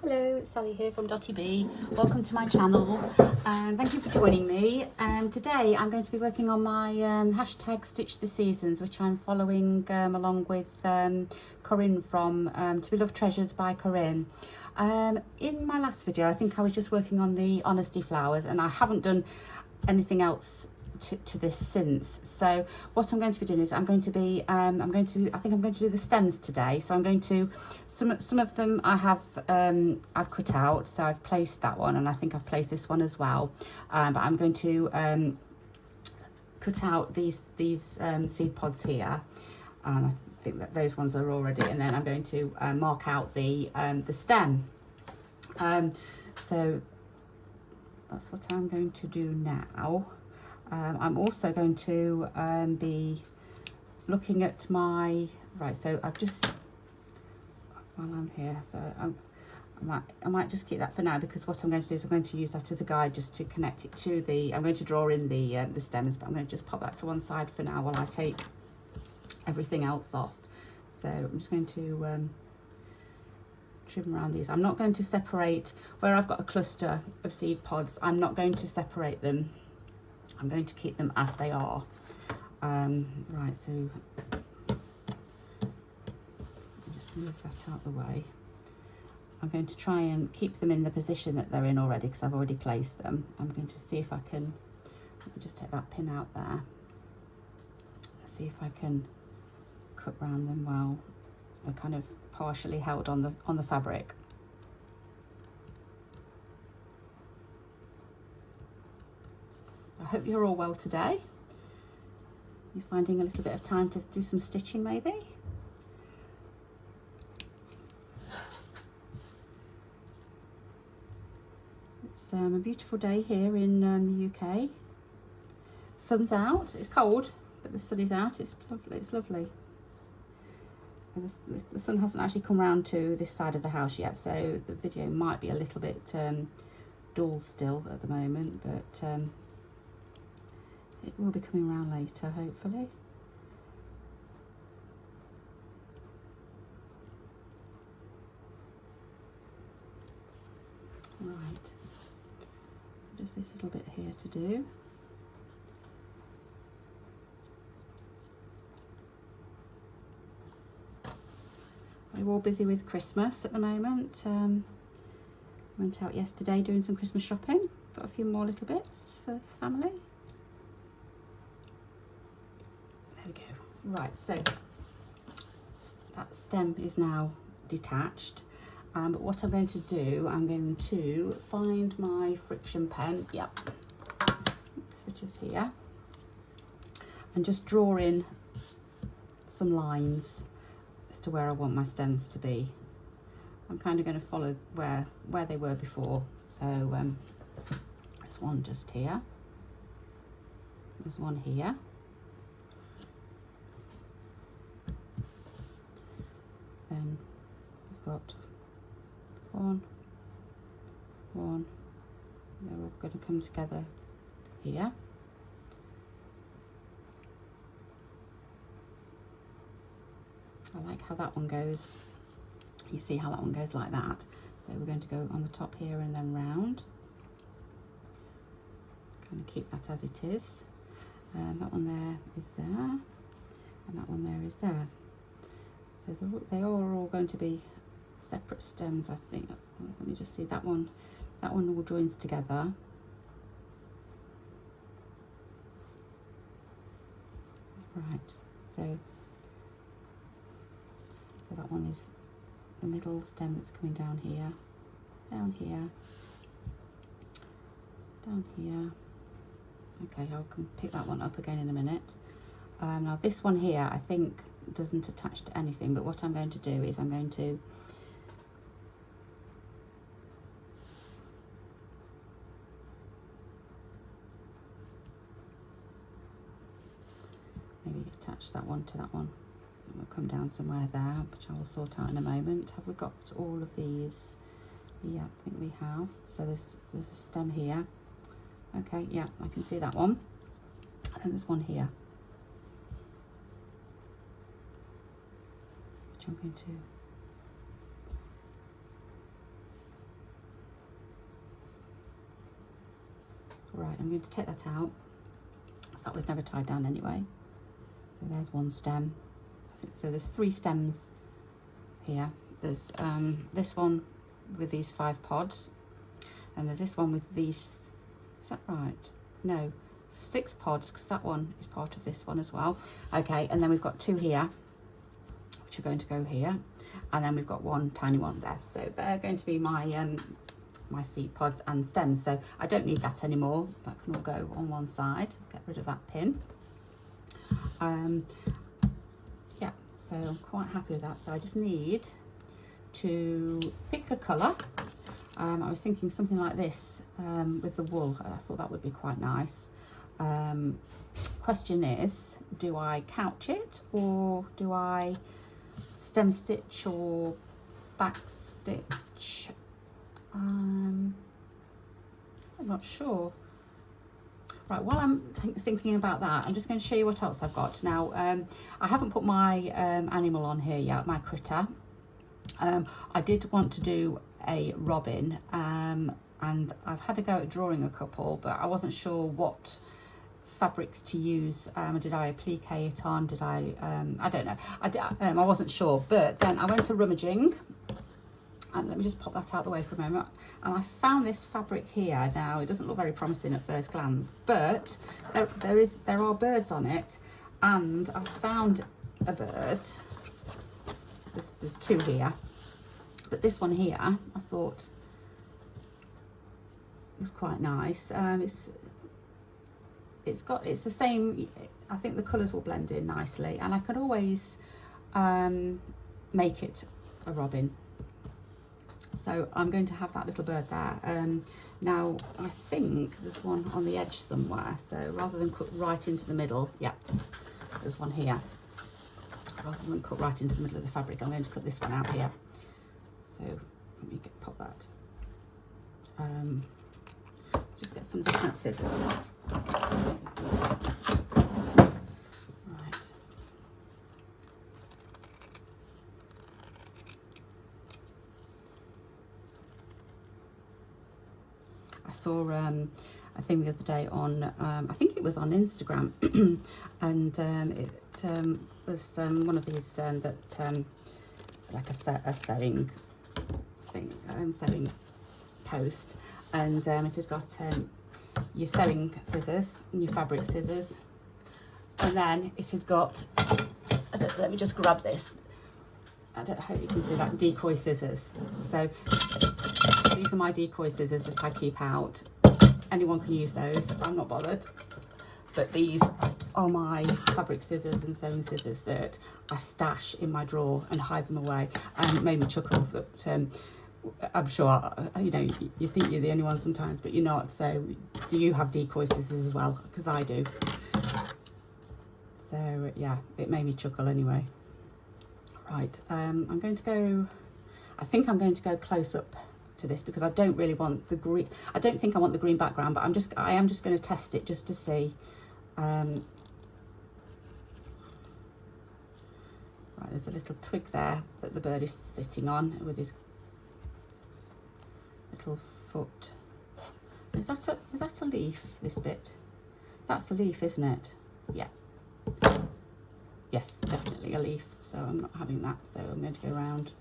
Hello, it's Sally here from Dotty B. Welcome to my channel and thank you for joining me. Today I'm going to be working on my hashtag Stitch the Seasons, which I'm following along with Corinne from To Be Loved Treasures by Corinne. In my last video I think I was just working on the Honesty flowers and I haven't done anything else to this since. So what I'm going to be doing is I think I'm going to do the stems today. So I'm going to some of them I've cut out, so I've placed that one and I think I've placed this one as well, but I'm going to cut out these seed pods here, and I think that those ones are already, and then I'm going to mark out the stem. So that's what I'm going to do now. I'm also going to be looking at my, so I've just, while I'm here, so I might just keep that for now, because what I'm going to do is I'm going to use that as a guide just to connect it to I'm going to draw in the stems, but I'm going to just pop that to one side for now while I take everything else off. So I'm just going to trim around these. I'm not going to separate, where I've got a cluster of seed pods, I'm not going to separate them. I'm going to keep them as they are. Right, so just move that out of the way. I'm going to try and keep them in the position that they're in already, because I've already placed them. I'm going to see if I can, let me just take that pin out there. See if I can cut round them well. They're kind of partially held on the fabric. I hope you're all well today. You're finding a little bit of time to do some stitching maybe. It's a beautiful day here in the UK. Sun's out, it's cold, but the sun is out, it's lovely, it's lovely. The sun hasn't actually come round to this side of the house yet, so the video might be a little bit dull still at the moment, but it will be coming around later, hopefully. Right, just this little bit here to do. We're all busy with Christmas at the moment. Went out yesterday doing some Christmas shopping. Got a few more little bits for the family. There we go. Right, so that stem is now detached. But what I'm going to do, I'm going to find my friction pen. Yep. Switches here. And just draw in some lines as to where I want my stems to be. I'm kind of going to follow where they were before. So there's one just here. There's one here. Then we've got one. They're all going to come together here. I like how that one goes. You see how that one goes like that. So we're going to go on the top here and then round. Kind of keep that as it is. That one there is there, and that one there is there. So they are all going to be separate stems, I think. Let me just see that one. That one all joins together. Right. So that one is the middle stem that's coming down here, down here, down here. Okay, I'll come pick that one up again in a minute. Now this one here I think doesn't attach to anything, but what I'm going to do is I'm going to maybe attach that one to that one. We'll come down somewhere there, which I will sort out in a moment. Have we got all of these? Yeah, I think we have. So there's a stem here. Okay, yeah, I can see that one. And then there's one here, which I'm going to Right, I'm going to take that out. So that was never tied down anyway. So there's one stem. So there's 3 stems here. There's this one with these 5 pods, and there's this one with these, is that right? No, 6 pods, because that one is part of this one as well. Okay, and then we've got 2 here, which are going to go here, and then we've got 1 tiny one there. So they're going to be my my seed pods and stems. So I don't need that anymore. That can all go on one side. Get rid of that pin. Yeah, so I'm quite happy with that. So I just need to pick a colour. I was thinking something like this with the wool. I thought that would be quite nice. Question is, do I couch it, or do I stem stitch or back stitch? I'm not sure. Right, while I'm thinking about that, I'm just going to show you what else I've got. Now, I haven't put my animal on here yet, my critter. I did want to do a robin, and I've had a go at drawing a couple, but I wasn't sure what fabrics to use. Did I applique it on? Did I don't know. I wasn't sure, but then I went to rummaging, and let me just pop that out of the way for a moment, and I found this fabric here. Now, it doesn't look very promising at first glance, but there are birds on it, and I found a bird. There's 2 here, but this one here I thought was quite nice. It's the same. I think the colours will blend in nicely, and I could always make it a robin. So I'm going to have that little bird there. Now I think there's one on the edge somewhere, so rather than cut right into the middle, yeah, there's one here. Rather than cut right into the middle of the fabric, I'm going to cut this one out here. So let me pop that. Just get some different scissors. Right. I saw a thing the other day on, I think it was on Instagram, and it was one of these that like a sewing thing, sewing post, and it had got your sewing scissors and your fabric scissors, and then it had got, let me just grab this, I hope you can see that, decoy scissors. So these are my decoy scissors that I keep out. Anyone can use those, I'm not bothered. But these are my fabric scissors and sewing scissors that I stash in my drawer and hide them away. And it made me chuckle that I'm sure, you know, you think you're the only one sometimes, but you're not. So do you have decoy scissors as well? Because I do. So yeah, it made me chuckle anyway. Right, I'm going to go, I think I'm going to go close up to this because I don't really want the green, I don't think I want the green background, but I am just going to test it just to see. Right, there's a little twig there that the bird is sitting on with his little foot. Is that a leaf, this bit? That's a leaf, isn't it? Yeah. Yes, definitely a leaf, so I'm not having that, so I'm going to go around.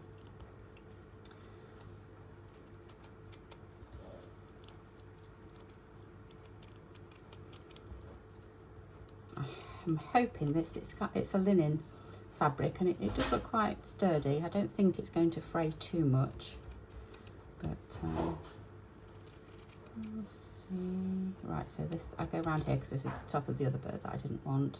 I'm hoping it's a linen fabric, and it does look quite sturdy. I don't think it's going to fray too much, but let's see. Right, so this, I go around here because this is the top of the other bird that I didn't want.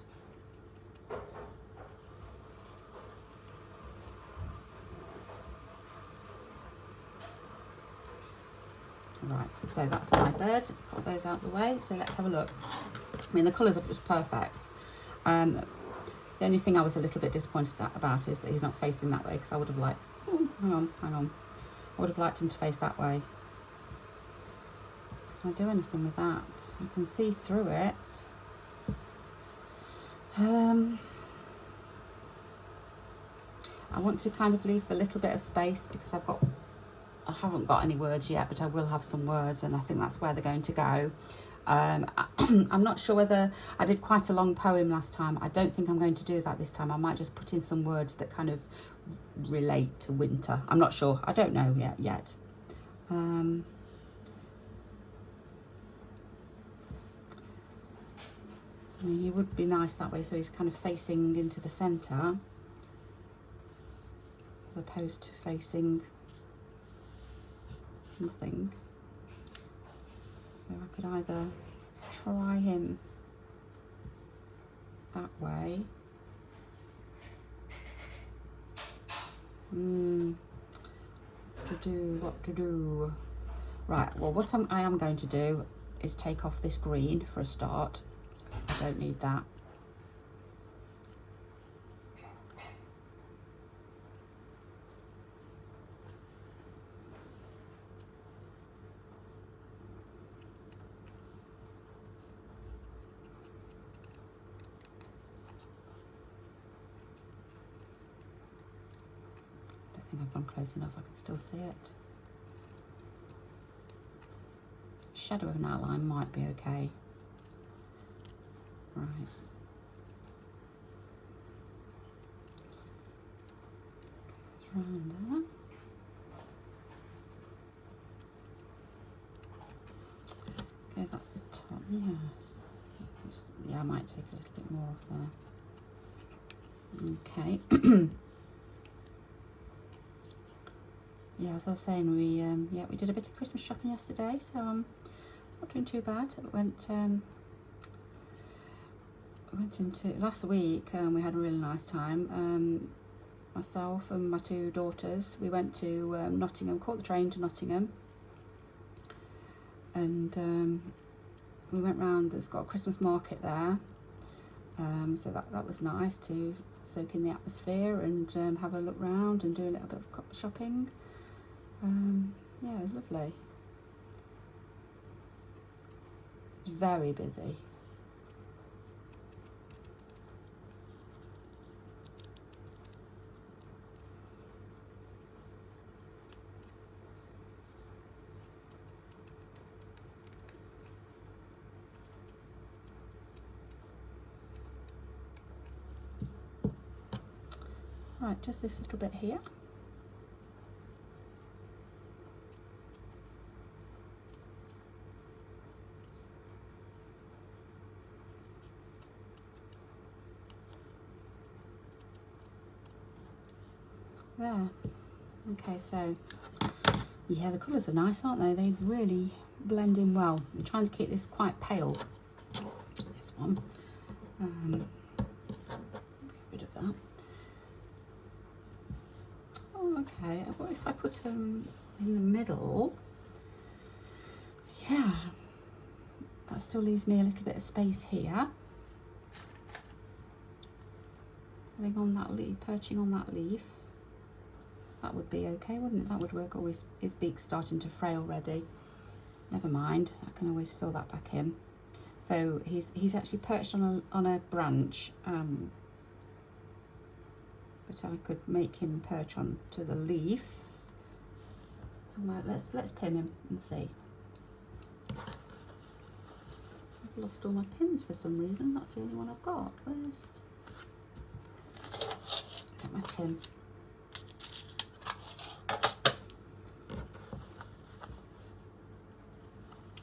Right, so that's my bird. Let's pop those out of the way. So let's have a look. I mean, the colours are just perfect. The only thing I was a little bit disappointed about is that he's not facing that way, because I would have liked, oh, hang on. I would have liked him to face that way. Can I do anything with that? I can see through it. I want to kind of leave a little bit of space because I haven't got any words yet, but I will have some words, and I think that's where they're going to go. I'm not sure whether I did quite a long poem last time. I don't think I'm going to do that this time. I might just put in some words that kind of relate to winter. I'm not sure. I don't know yet. I mean, he would be nice that way, so he's kind of facing into the centre as opposed to facing nothing. So I could either try him that way. What to do? Right, well, what I am going to do is take off this green for a start. I don't need that. I don't think I've gone close enough. I can still see it. Shadow of an outline might be okay. Right. Round there. Okay, that's the top. Yes. Yeah, I might take a little bit more off there. Okay. Yeah, as I was saying, we did a bit of Christmas shopping yesterday, so I'm not doing too bad. I went into last week. We had a really nice time. Myself and my two daughters, we went to Nottingham, caught the train to Nottingham, and we went round. They've got a Christmas market there, so that was nice to soak in the atmosphere and have a look round and do a little bit of shopping. Yeah, it was lovely. It's very busy. Right, just this little bit here. There. Okay, so yeah, the colours are nice, aren't they? They really blend in well. I'm trying to keep this quite pale, this one. Get rid of that. Oh, okay. What if I put them in the middle? Yeah, that still leaves me a little bit of space here. Having on that leaf, perching on that leaf. That would be okay, wouldn't it? That would work. Always, his beak's starting to fray already. Never mind, I can always fill that back in. So he's actually perched on a branch, but I could make him perch onto the leaf somewhere. Let's pin him and see. I've lost all my pins for some reason. That's the only one I've got. Where's get my tin?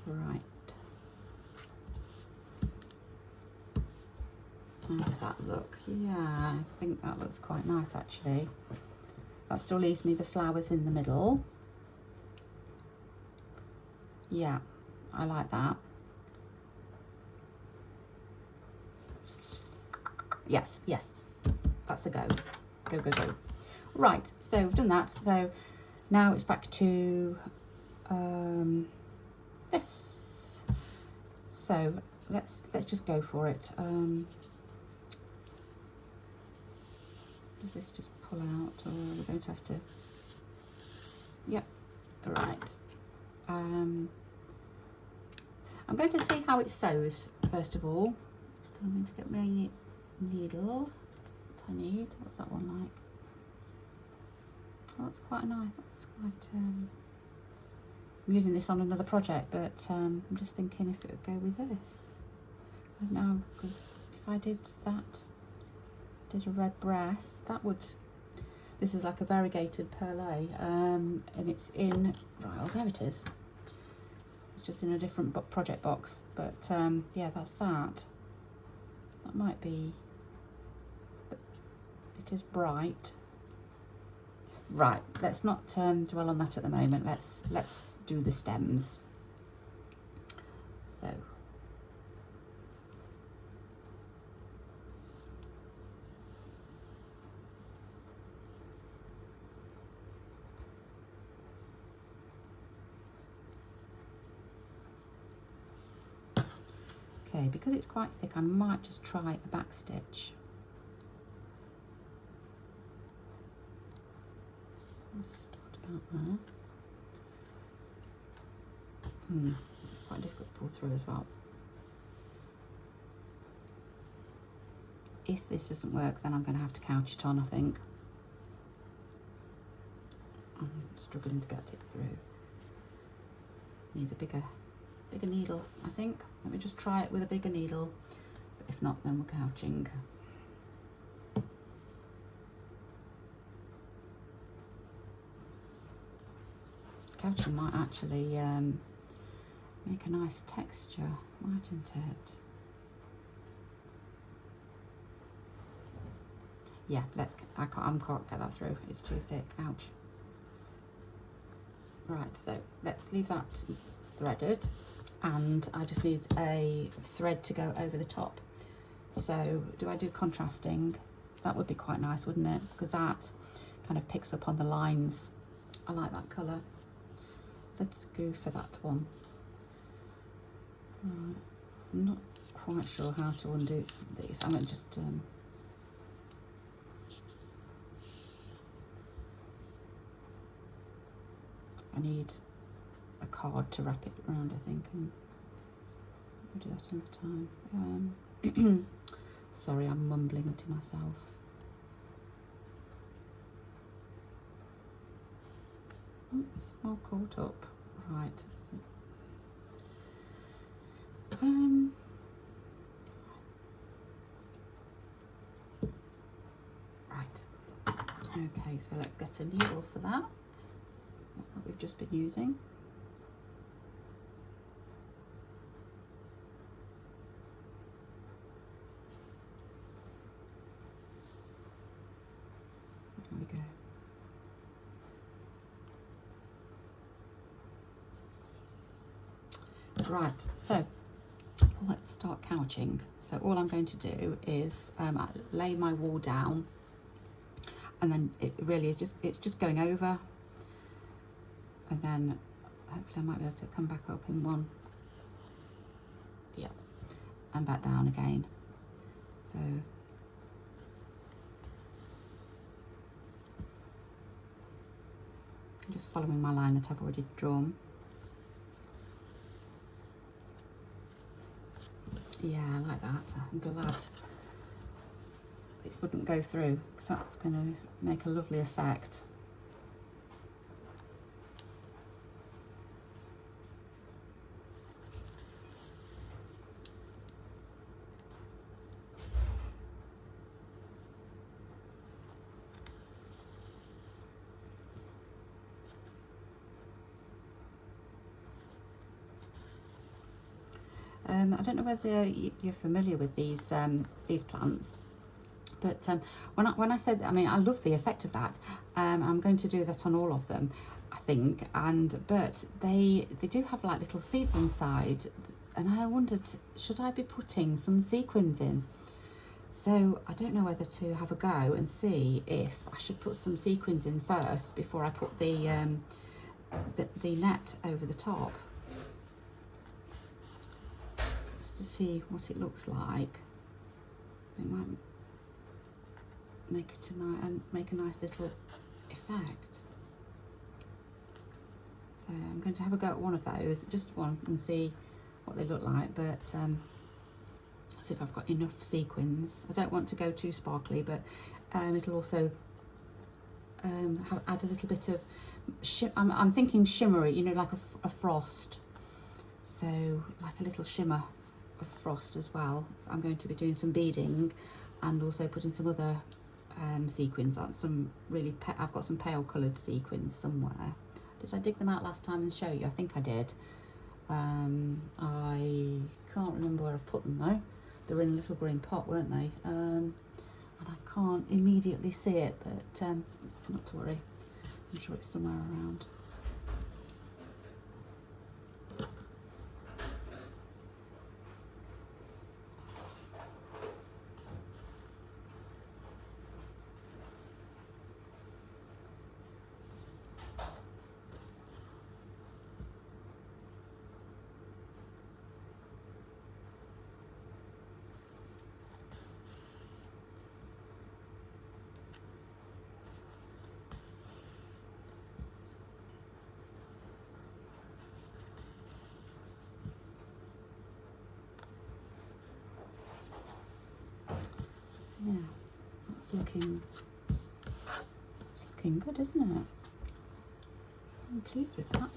Right. How does that look? Yeah, I think that looks quite nice actually. That still leaves me the flowers in the middle. Yeah, I like that. Yes, that's a go. Go. Right, so we've done that. So now it's back to this. So let's just go for it. Does this just pull out, or are we going to have to? Yep. Right. I'm going to see how it sews first of all. So I'm going to get my needle that I need. What's that one like? Oh, that's quite nice. That's quite I'm using this on another project, but I'm just thinking if it would go with this. I don't know, because if I did that, did a red breast, that would, this is like a variegated perlé, and it's in, right, oh, there it is. It's just in a different project box, but yeah, that's that. That might be, but it is bright. Right, let's not dwell on that at the moment. Let's do the stems. So, okay, because it's quite thick, I might just try a back stitch. Start about there. It's quite difficult to pull through as well. If this doesn't work, then I'm going to have to couch it on, I think. I'm struggling to get it through. Needs a bigger needle, I think. Let me just try it with a bigger needle. But if not, then we're couching. Couching might actually make a nice texture, mightn't it? Yeah, I can't get that through. It's too thick. Ouch. Right, so let's leave that threaded, and I just need a thread to go over the top. So do I do contrasting? That would be quite nice, wouldn't it? Because that kind of picks up on the lines. I like that colour. Let's go for that one. Right. I'm not quite sure how to undo these. I'm going to just I need a card to wrap it around, I think, and I'll do that another time. Sorry, I'm mumbling to myself. It's all caught up. Right. Right. Okay, so let's get a needle for that we've just been using. There we go. Right, so let's start couching. So all I'm going to do is lay my wool down, and then it really is it's just going over, and then hopefully I might be able to come back up in one, yeah, and back down again. So I'm just following my line that I've already drawn. Yeah, I like that. I'm glad it wouldn't go through, because that's going to make a lovely effect. I don't know whether you're familiar with these plants, but when I said, I mean, I love the effect of that. I'm going to do that on all of them, I think. But they do have like little seeds inside, and I wondered, should I be putting some sequins in? So I don't know whether to have a go and see if I should put some sequins in first before I put the net over the top, just to see what it looks like. It might make it make a nice little effect. So I'm going to have a go at one of those, just one, and see what they look like. But see if I've got enough sequins. I don't want to go too sparkly, but it'll also add a little bit of, I'm thinking shimmery, you know, like a frost. So like a little shimmer of frost as well. So I'm going to be doing some beading and also putting some other sequins on. I've got some pale coloured sequins somewhere. Did I dig them out last time and show you? I think I did. I can't remember where I've put them though. They were in a little green pot, weren't they? And I can't immediately see it, but not to worry. I'm sure it's somewhere around. Yeah, it's looking good, isn't it? I'm pleased with that.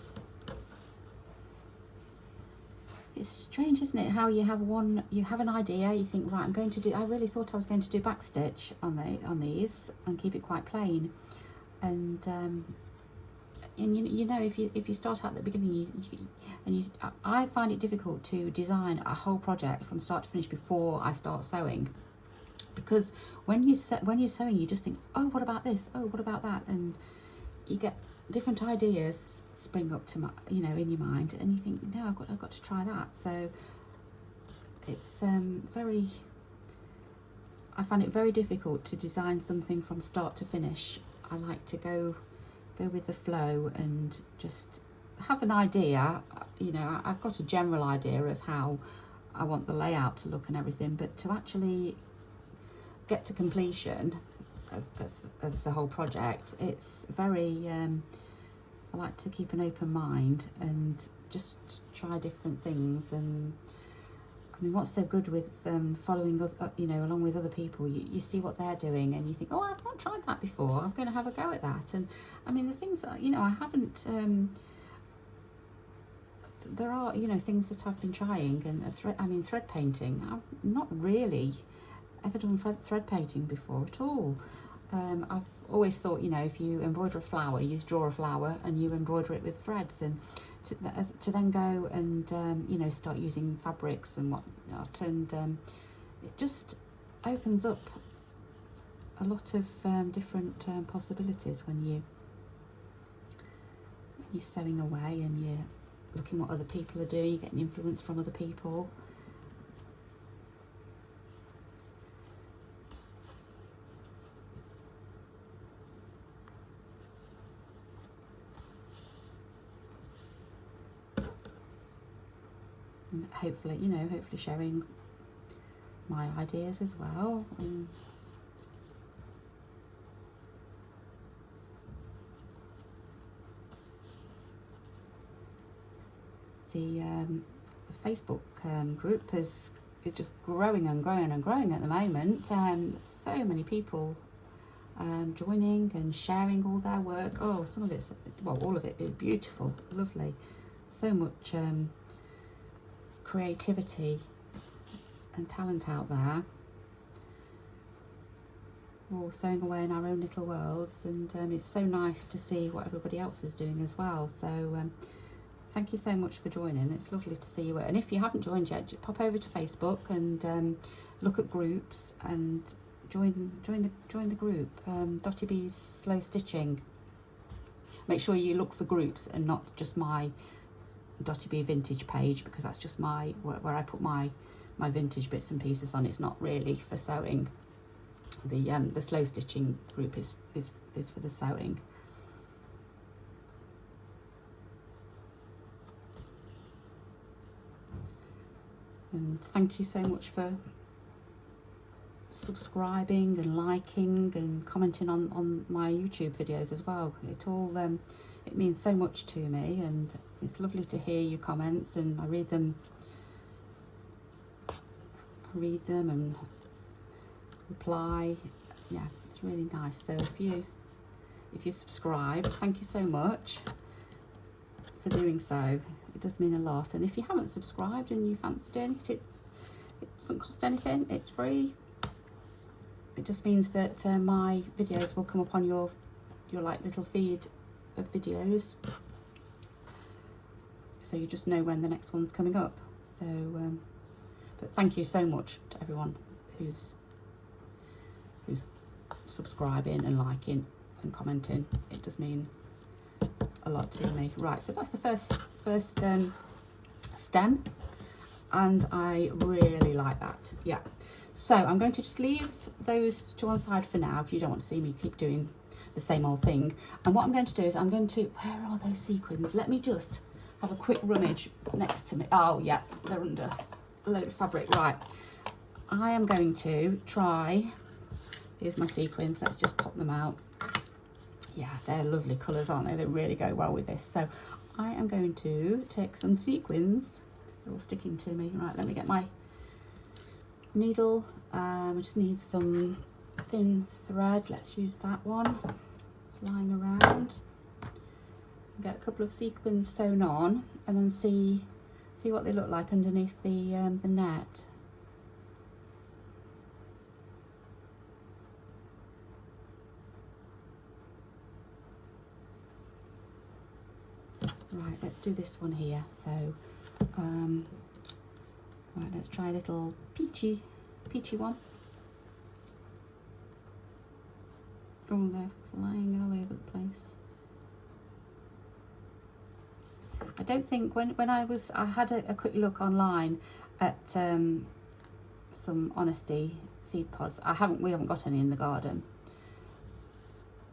It's strange, isn't it, how you have an idea, you think, right, I really thought I was going to do backstitch on these and keep it quite plain, and you know, if you start out at the beginning, I find it difficult to design a whole project from start to finish before I start sewing. Because when you're sewing, you just think, oh, what about this? Oh, what about that? And you get different ideas spring up to in your mind, and you think, no, I've got to try that. So it's I find it very difficult to design something from start to finish. I like to go with the flow and just have an idea. You know, I've got a general idea of how I want the layout to look and everything, but to actually get to completion of the whole project, it's very I like to keep an open mind and just try different things. And I mean, what's so good with following along with other people, you see what they're doing and you think, oh, I've not tried that before, I'm going to have a go at that. And I mean, the things that I haven't there are things that I've been trying, and thread painting, I've not really ever done thread painting before at all. I've always thought, if you embroider a flower, you draw a flower and you embroider it with threads, and to then go and start using fabrics and whatnot, and it just opens up a lot of different possibilities when you're sewing away and you're looking what other people are doing, you're getting influence from other people. And hopefully sharing my ideas as well. The Facebook group is just growing and growing and growing at the moment. So many people joining and sharing all their work. Oh, all of it is beautiful, lovely. So much creativity and talent out there. We're all sewing away in our own little worlds, and it's so nice to see what everybody else is doing as well. So thank you so much for joining. It's lovely to see you. And if you haven't joined yet, pop over to Facebook and look at groups and join the group. Dottie B's Slow Stitching. Make sure you look for groups and not just my Dottie B vintage page, because that's just where I put my vintage bits and pieces on. It's not really for sewing. The slow stitching group is for the sewing. And thank you so much for subscribing and liking and commenting on my YouTube videos as well. It means so much to me, and it's lovely to hear your comments, and I read them and reply. Yeah, it's really nice. So if if you subscribed. Thank you so much for doing so. It does mean a lot. And if you haven't subscribed and you fancy doing it, it doesn't cost anything. It's free. It just means that my videos will come up on your like little feed of videos, so you just know when the next one's coming up. So but thank you so much to everyone who's subscribing and liking and commenting. It does mean a lot to me. Right, so that's the first stem, and I really like that. Yeah, so I'm going to just leave those to one side for now, because you don't want to see me keep doing the same old thing. And what I'm going to do is I'm going to, where are those sequins? Let me just have a quick rummage next to me. Oh yeah, they're under a load of fabric. Right, I am going to try, here's my sequins, let's just pop them out. Yeah, they're lovely colours, aren't they? They really go well with this. So I am going to take some sequins. They're all sticking to me. Right, let me get my needle. I just need some thin thread. Let's use that one. It's lying around. Get a couple of sequins sewn on, and then see what they look like underneath the net. Right, let's do this one here. So, right, let's try a little peachy one. Oh, they're flying all over the place. I don't think when I had a quick look online at some Honesty seed pods. We haven't got any in the garden.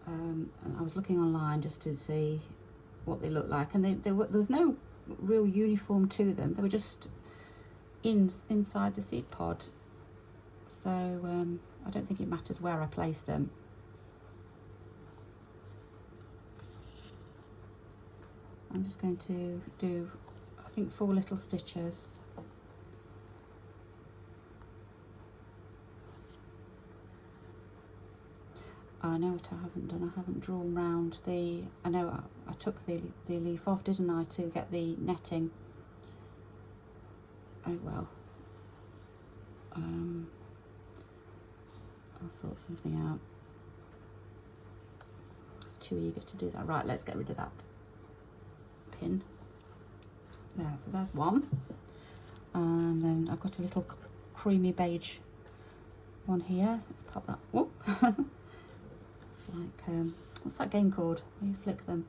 And I was looking online just to see what they look like, and there was no real uniform to them. They were just inside the seed pod, so I don't think it matters where I place them. I'm just going to do, I think, 4 little stitches. I know what I haven't done. I haven't drawn round the, I know I took the leaf off, didn't I, to get the netting. Oh well. I'll sort something out. I was too eager to do that. Right, let's get rid of that pin. There, so there's one. And then I've got a little creamy beige one here. Let's pop that. Whoop. It's like, what's that game called where you flick them?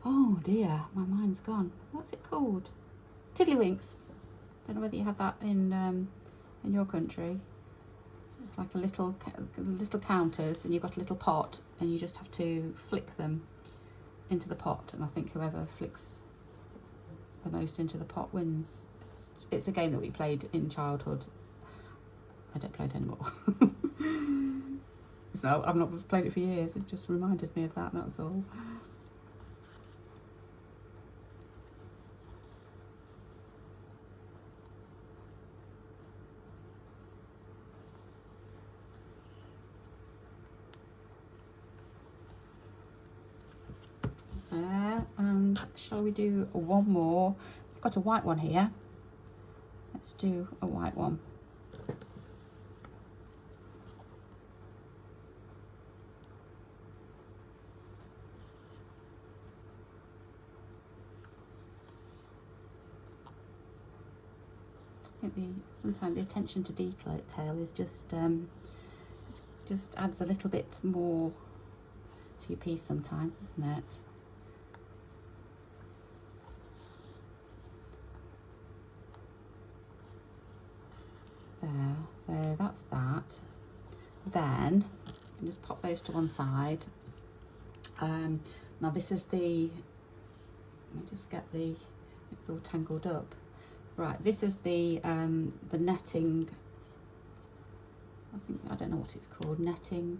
Oh dear, my mind's gone. What's it called? Tiddlywinks. Don't know whether you have that in your country. It's like a little counters, and you've got a little pot, and you just have to flick them into the pot, and I think whoever flicks the most into the pot wins. It's a game that we played in childhood. I don't play it anymore. So I've not played it for years. It just reminded me of that, that's all. There, and shall we do one more? I've got a white one here. Let's do a white one. I think sometimes the attention to detail is just adds a little bit more to your piece sometimes, isn't it? There, so that's that. Then you can just pop those to one side. Now this is the, let me just get it's all tangled up. Right, this is the netting. I don't know what it's called. Netting.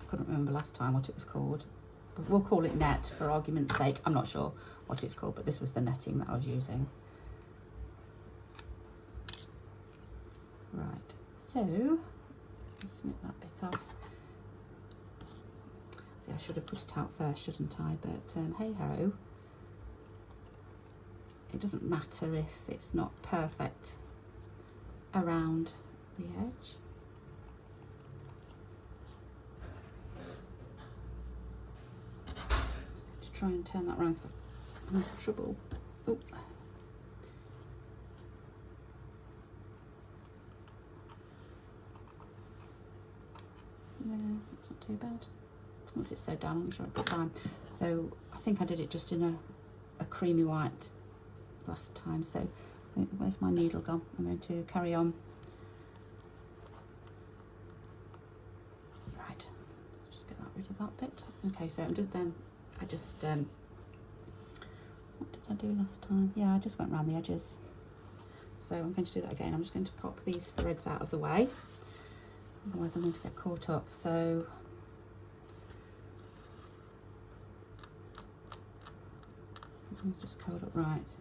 I couldn't remember last time what it was called. But we'll call it net for argument's sake. I'm not sure what it's called, but this was the netting that I was using. Right, so snip that bit off. See, I should have put it out first, shouldn't I? But hey ho, it doesn't matter if it's not perfect around the edge. Just going to try and turn that around because I'm in trouble. Oh. Yeah, that's not too bad. Once it's sewed down, I'm sure it'll be fine. So I think I did it just in a creamy white last time. So where's my needle gone? I'm going to carry on. Right, let's just get rid of that bit. Okay, so what did I do last time? Yeah, I just went around the edges. So I'm going to do that again. I'm just going to pop these threads out of the way. Otherwise I'm going to get caught up. So I'm just curled up right.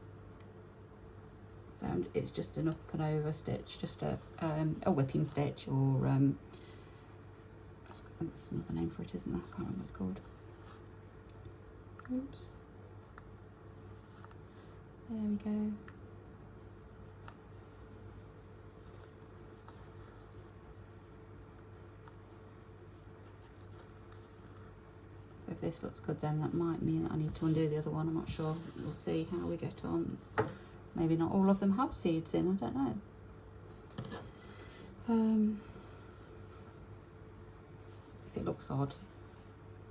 So it's just an up and over stitch, just a whipping stitch, or that's another name for it, isn't there? I can't remember what it's called. Oops. There we go. So if this looks good, then that might mean that I need to undo the other one. I'm not sure. We'll see how we get on. Maybe not all of them have seeds in, I don't know. If it looks odd,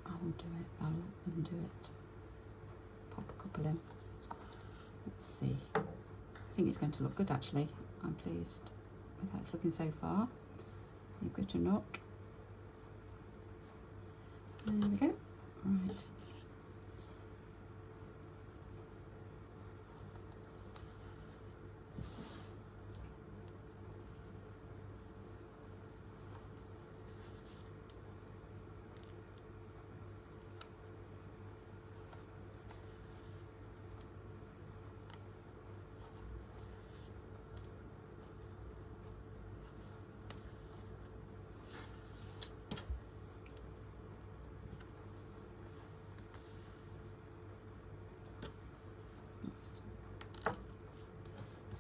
I will do it. I'll undo it. Pop a couple in. Let's see. I think it's going to look good actually. I'm pleased with how it's looking so far. You've got a knot. There we go. Right.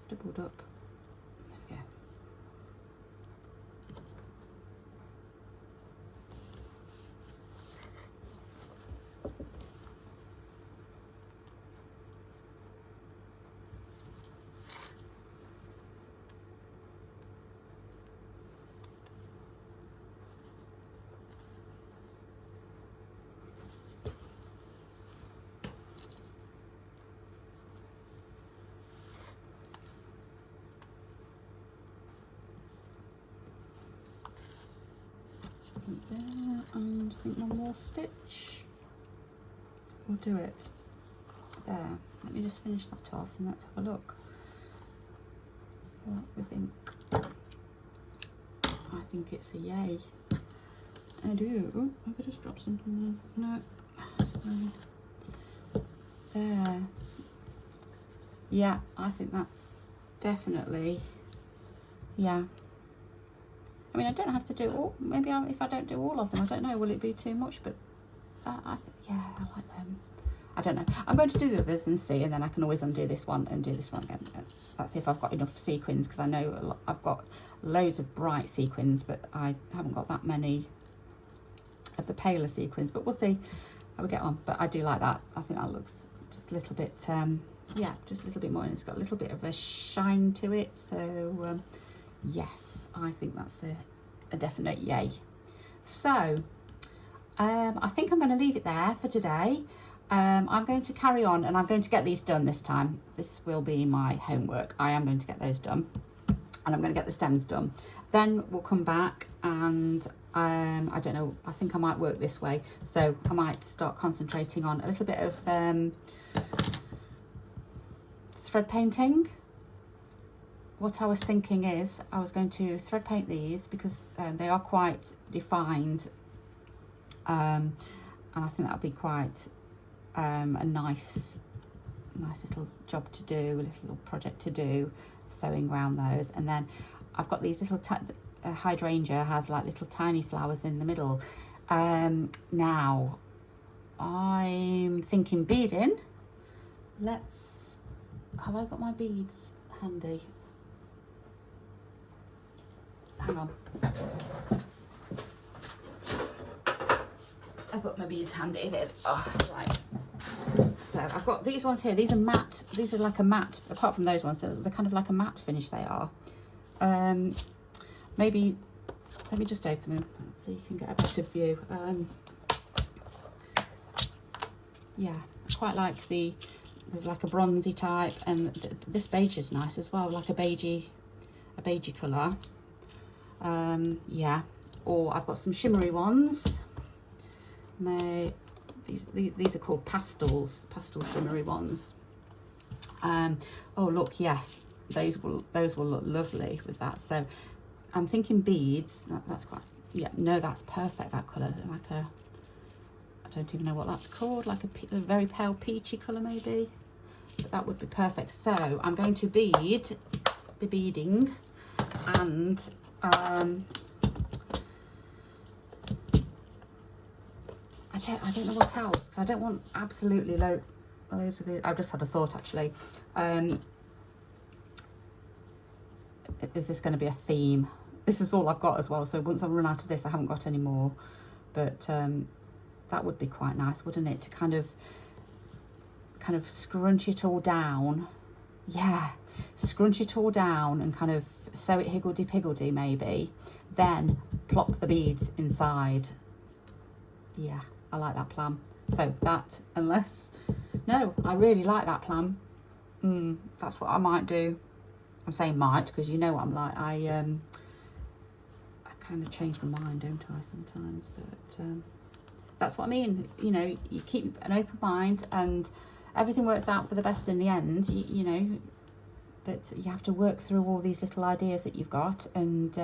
Doubled up. There we go. There, and I think one more stitch will do it. There, let me just finish that off and let's have a look. See what we think. I think it's a yay. I do. Oh, have I just dropped something there? No, that's fine. There. Yeah, I think that's definitely, yeah. I mean, I don't have to do all, maybe if I don't do all of them, I don't know, will it be too much? But that, yeah, I like them. I don't know. I'm going to do the others and see, and then I can always undo this one and do this one again. That's if I've got enough sequins, because I know I've got loads of bright sequins, but I haven't got that many of the paler sequins. But we'll see how we get on. But I do like that. I think that looks just a little bit, yeah, just a little bit more, and it's got a little bit of a shine to it. So, yes, I think that's a definite yay. So I think I'm going to leave it there for today. I'm going to carry on, and I'm going to get these done this time. This will be my homework. I am going to get those done, and I'm going to get the stems done. Then we'll come back, and I don't know, I think I might work this way, so I might start concentrating on a little bit of thread painting. What I was thinking is I was going to thread paint these because they are quite defined, and I think that would be quite a nice little job to do, a little project to do, sewing around those. And then I've got these little hydrangea has like little tiny flowers in the middle. Now I'm thinking beading. Have I got my beads handy? Hang on. I've got my beads handy, is it? Oh, right. So I've got these ones here. These are matte. These are like a matte, apart from those ones, they're kind of like a matte finish they are. Maybe, let me just open them so you can get a better view. Yeah, I quite like there's like a bronzy type, and this beige is nice as well, like a beigey colour. Yeah, or I've got some shimmery ones. These are called pastel shimmery ones. Oh look, yes, those will look lovely with that. So I'm thinking beads. That's quite, yeah, no, that's perfect, that colour, like a, I don't even know what that's called, like a very pale peachy colour maybe, but that would be perfect. So I'm going to be beading, and I don't know what else, because I don't want absolutely load of beads. I've just had a thought actually. Is this going to be a theme? This is all I've got as well, so once I've run out of this I haven't got any more, but that would be quite nice, wouldn't it, to kind of scrunch it all down. Yeah, scrunch it all down and kind of sew it higgledy-piggledy maybe, then plop the beads inside. Yeah, I like that plan. So that, no, I really like that plan. That's what I might do. I'm saying might because you know what I'm like. I kind of change my mind, don't I, sometimes? But that's what I mean. You know, you keep an open mind, and everything works out for the best in the end. You know, but you have to work through all these little ideas that you've got, and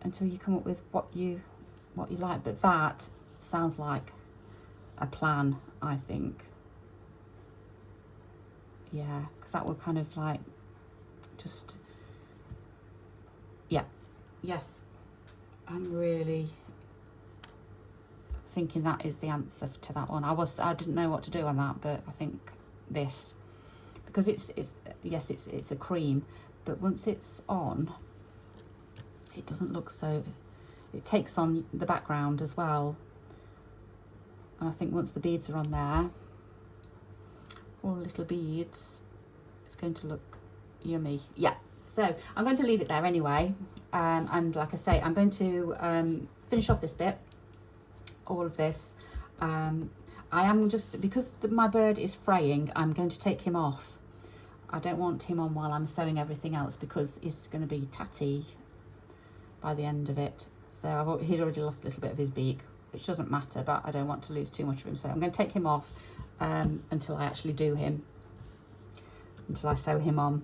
until you come up with what you like. But that sounds like a plan, I think. Yeah, because that will kind of like just, yeah, yes, I'm really thinking that is the answer to that one. I didn't know what to do on that, but I think this, because it's a cream, but once it's on, it doesn't look so, it takes on the background as well. And I think once the beads are on there, all little beads, it's going to look yummy. Yeah, so I'm going to leave it there anyway, and like I say, I'm going to finish off this bit, all of this. I am just, because my bird is fraying, I'm going to take him off. I don't want him on while I'm sewing everything else, because he's going to be tatty by the end of it. So he's already lost a little bit of his beak, which doesn't matter, but I don't want to lose too much of him. So I'm going to take him off until I actually do him, until I sew him on.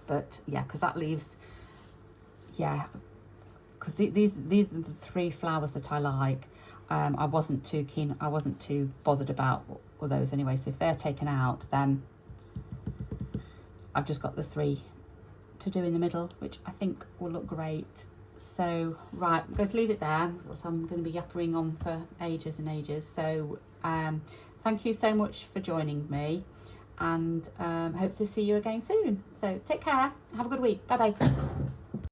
But yeah, because that leaves, yeah, because these are the three flowers that I like. I wasn't too keen, I wasn't too bothered about all those anyway. So if they're taken out, then I've just got the three to do in the middle, which I think will look great. So, right, I'm going to leave it there, because I'm going to be yappering on for ages and ages. So, thank you so much for joining me, and hope to see you again soon. So, take care. Have a good week. Bye-bye.